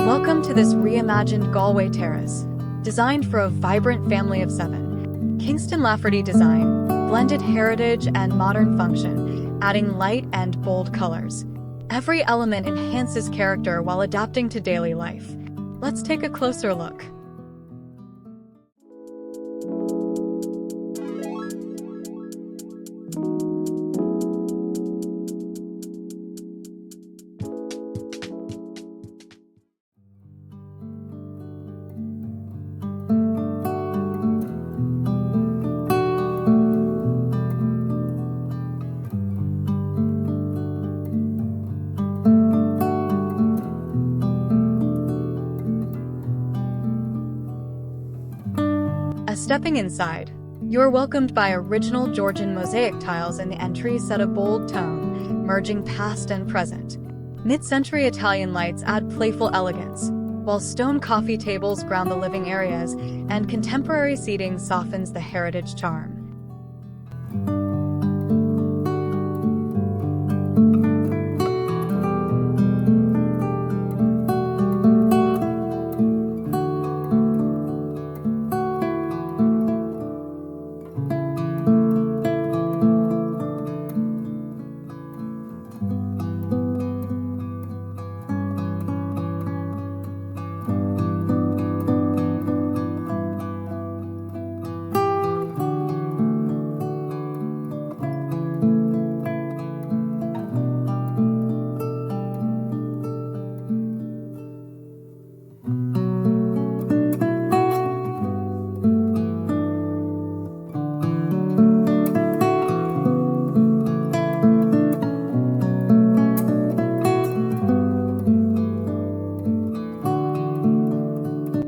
Welcome to this reimagined Galway terrace, designed for a vibrant family of 7. Kingston Lafferty Design blended heritage and modern function, adding light and bold colors. Every element enhances character while adapting to daily life. Let's take a closer look. Stepping inside, you're welcomed by original Georgian Mosaic tiles in the entry set a bold tone, merging past and present. Mid-century Italian lights add playful elegance, while stone coffee tables ground the living areas, and contemporary seating softens the heritage charm.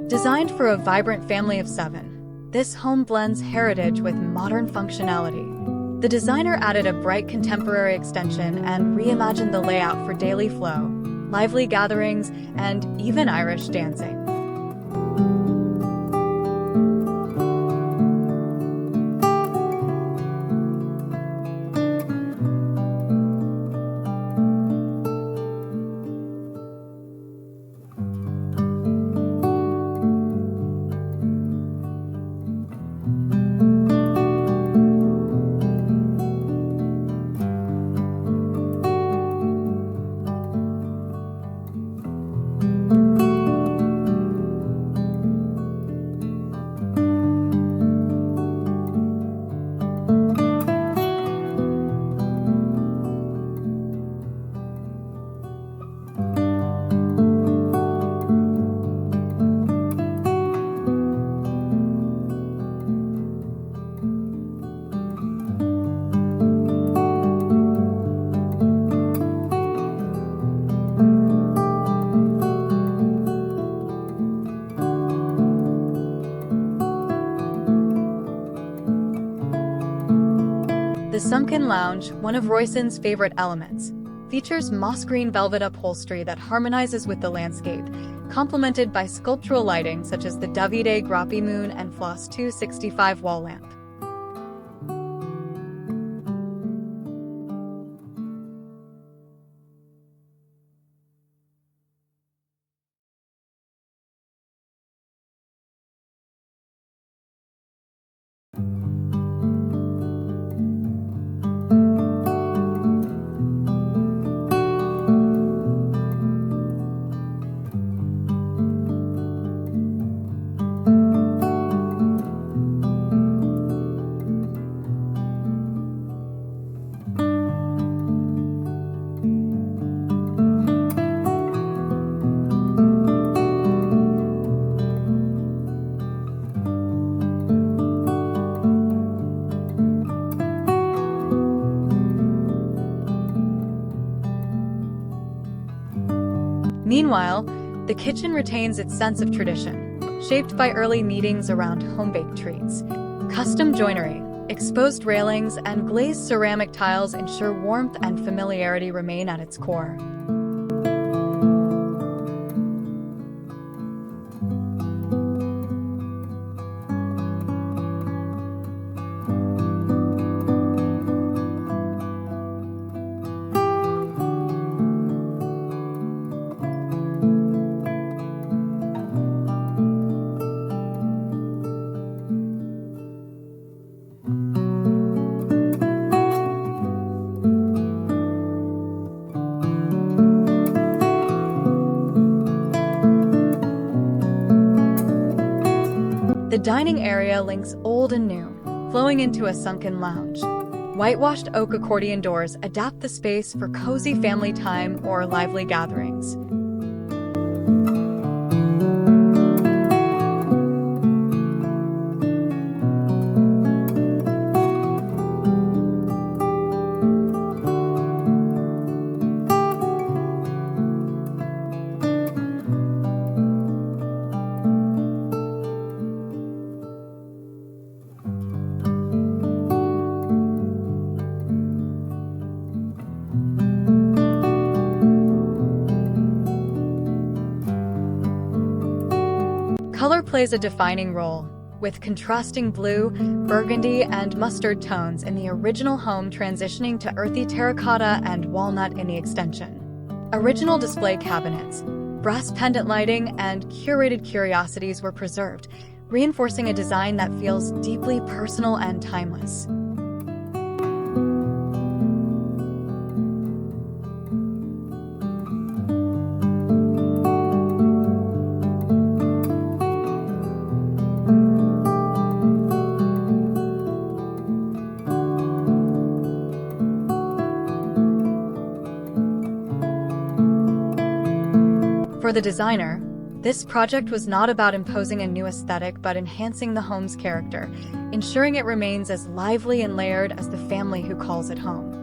Designed for a vibrant family of 7, this home blends heritage with modern functionality. The designer added a bright contemporary extension and reimagined the layout for daily flow, lively gatherings, and even Irish dancing. The sunken lounge, one of Róisín's favorite elements, features moss green velvet upholstery that harmonizes with the landscape, complemented by sculptural lighting such as the Davide Grappi Moon and Floss 265 wall lamp. Meanwhile, the kitchen retains its sense of tradition, shaped by early meetings around home-baked treats. Custom joinery, exposed railings, and glazed ceramic tiles ensure warmth and familiarity remain at its core. dining area links old and new, flowing into a sunken lounge. Whitewashed oak accordion doors adapt the space for cozy family time or lively gatherings. Color plays a defining role, with contrasting blue, burgundy, and mustard tones in the original home transitioning to earthy terracotta and walnut in the extension. Original display cabinets, brass pendant lighting, and curated curiosities were preserved, reinforcing a design that feels deeply personal and timeless. For the designer, this project was not about imposing a new aesthetic but enhancing the home's character, ensuring it remains as lively and layered as the family who calls it home.